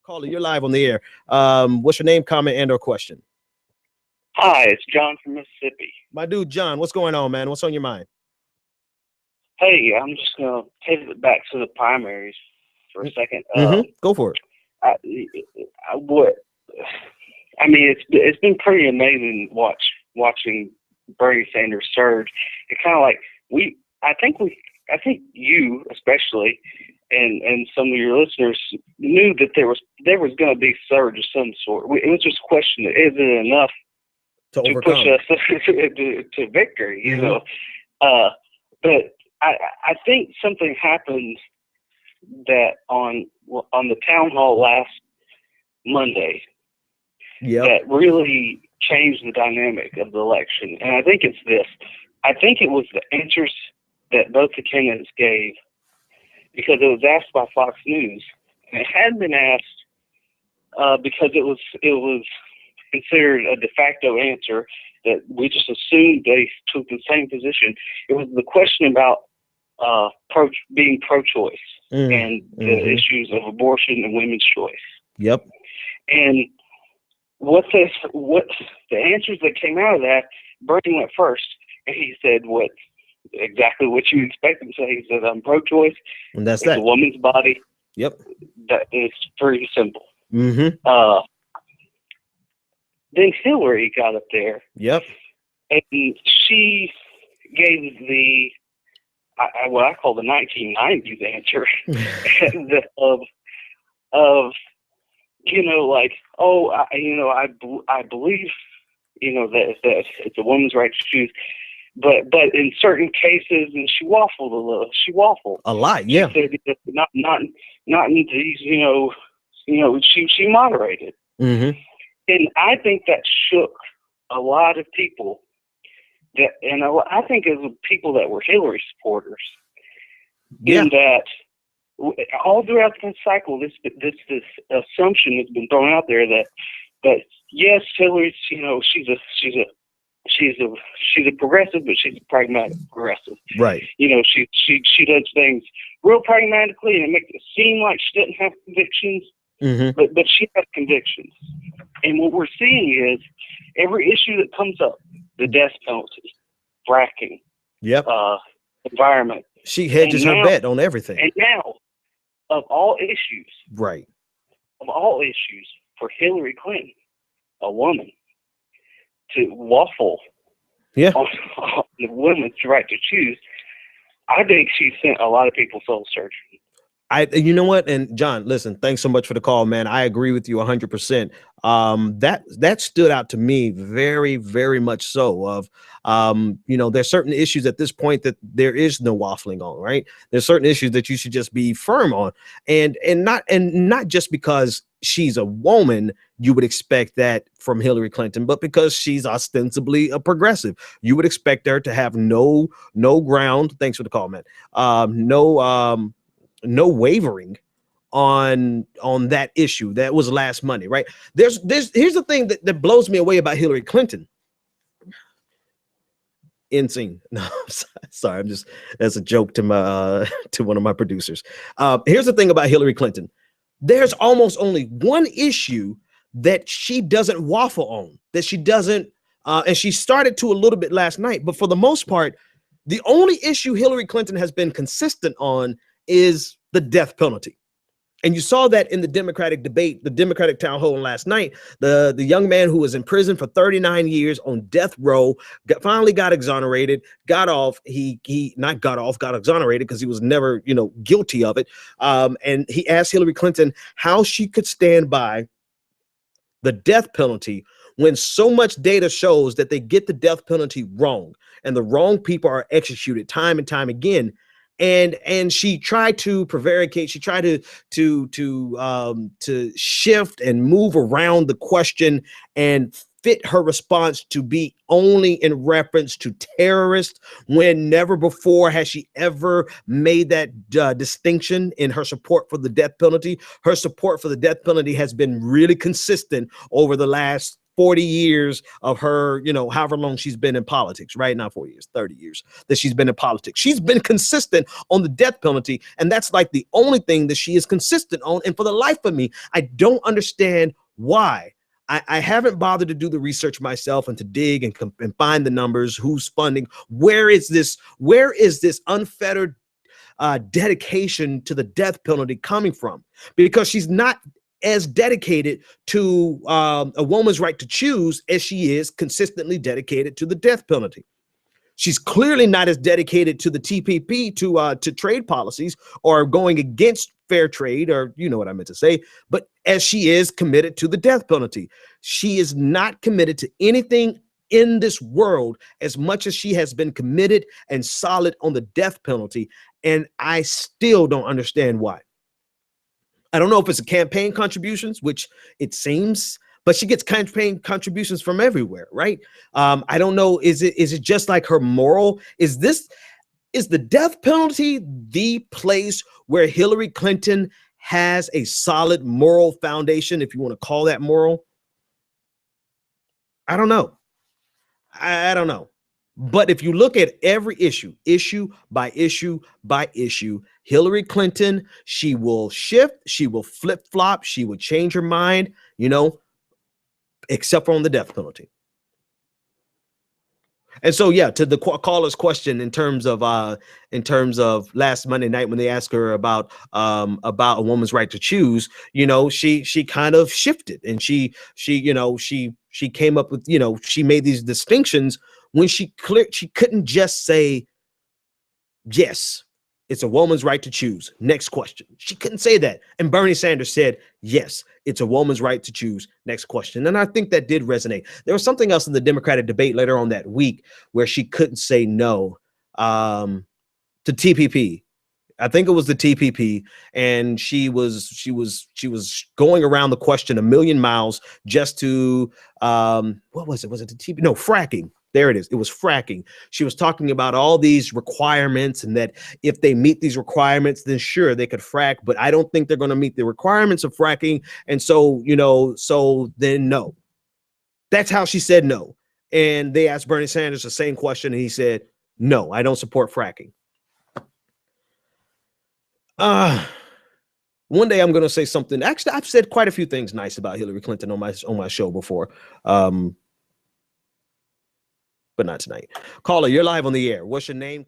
Caller, you're live on the air. What's your name, comment, and or question? Hi, it's John from Mississippi. My dude, John, what's going on, man? What's on your mind? Hey, I'm just going to pivot back to the primaries for a second. Go for it. It's been pretty amazing watching Bernie Sanders surge. It kind of like I think you especially and some of your listeners knew that there was going to be surge of some sort. It was just a question: is it enough to push us to victory? You know, but I think something happened that on the town hall last Monday that really changed the dynamic of the election. And I think it's this. I think it was the answers that both the candidates gave, because it was asked by Fox News, and it hadn't been asked because it was considered a de facto answer that we just assumed they took the same position. It was the question about being pro-choice and the issues of abortion and women's choice. Yep. And what the answers that came out of that, Bernie went first, and he said exactly what you expect him to say. He said, "I'm pro-choice, and that's a woman's body." Yep. That is pretty simple. Mm-hmm. Then Hillary got up there. Yep. And she gave what I call the 1990s answer of like, I believe, that it's a woman's right to choose, but in certain cases, and she waffled a little. She waffled a lot, yeah. She said not in these, she moderated, and I think that shook a lot of people. I think it was people that were Hillary supporters. Yeah. In that, all throughout the cycle, this assumption has been thrown out there that yes, Hillary's, she's a progressive, but she's a pragmatic progressive. Right. She does things real pragmatically, and it makes it seem like she doesn't have convictions. But she has convictions. And what we're seeing is every issue that comes up, the death penalty, fracking, environment. She hedges her bet on everything. And now, of all issues, for Hillary Clinton, a woman, to waffle on the woman's right to choose, I think she sent a lot of people soul searching. You know what? And John, listen, thanks so much for the call, man. I agree with you 100%. That stood out to me very, very much so. There's certain issues at this point that there is no waffling on, right? There's certain issues that you should just be firm on, and not just because she's a woman, you would expect that from Hillary Clinton, but because she's ostensibly a progressive, you would expect her to have no ground. Thanks for the call, man. No wavering on that issue. That was last Monday, right? Here's the thing that blows me away about Hillary Clinton. Insane. No, sorry. That's a joke to my to one of my producers. Here's the thing about Hillary Clinton. There's almost only one issue that she doesn't waffle on, that she doesn't, and she started to a little bit last night, but for the most part, the only issue Hillary Clinton has been consistent on is the death penalty. And you saw that in the Democratic debate, the Democratic town hall last night. The young man who was in prison for 39 years on death row finally got exonerated, got off. Got exonerated because he was never, guilty of it. And he asked Hillary Clinton how she could stand by the death penalty when so much data shows that they get the death penalty wrong and the wrong people are executed time and time again. And she tried to prevaricate. She tried to shift and move around the question and fit her response to be only in reference to terrorists, when never before has she ever made that distinction in her support for the death penalty. Her support for the death penalty has been really consistent over the last 40 years of her, you know, however long she's been in politics, right? Not 40 years, 30 years that she's been in politics. She's been consistent on the death penalty. And that's like the only thing that she is consistent on. And for the life of me, I don't understand why. I haven't bothered to do the research myself and to dig and find the numbers, who's funding, where is this unfettered dedication to the death penalty coming from? Because she's not as dedicated to a woman's right to choose as she is consistently dedicated to the death penalty. She's clearly not as dedicated to the TPP, to trade policies, or going against fair trade, or you know what I meant to say, but as she is committed to the death penalty. She is not committed to anything in this world as much as she has been committed and solid on the death penalty. And I still don't understand why. I don't know if it's a campaign contributions, which it seems, but she gets campaign contributions from everywhere, right? I don't know. Is it just like her moral? Is the death penalty the place where Hillary Clinton has a solid moral foundation, if you want to call that moral? I don't know. I don't know. But if you look at every issue by issue by issue, Hillary Clinton, she will shift, she will flip flop, she will change her mind, you know, except for on the death penalty. And so, yeah, to the caller's question in terms of last Monday night when they asked her about a woman's right to choose, you know, she kind of shifted, and she came up with, you know, she made these distinctions when she couldn't just say, yes, it's a woman's right to choose. Next question. She couldn't say that. And Bernie Sanders said, yes, it's a woman's right to choose. Next question. And I think that did resonate. There was something else in the Democratic debate later on that week where she couldn't say no to TPP. I think it was the TPP, and she was going around the question a million miles just to what was it? Was it the TPP? No, fracking. There it is. It was fracking. She was talking about all these requirements, and that if they meet these requirements, then sure, they could frack. But I don't think they're going to meet the requirements of fracking. And so, you know, so then no. That's how she said no. And they asked Bernie Sanders the same question, and he said, no, I don't support fracking. One day I'm going to say something. Actually, I've said quite a few things nice about Hillary Clinton on my show before. But not tonight. Caller, you're live on the air. What's your name?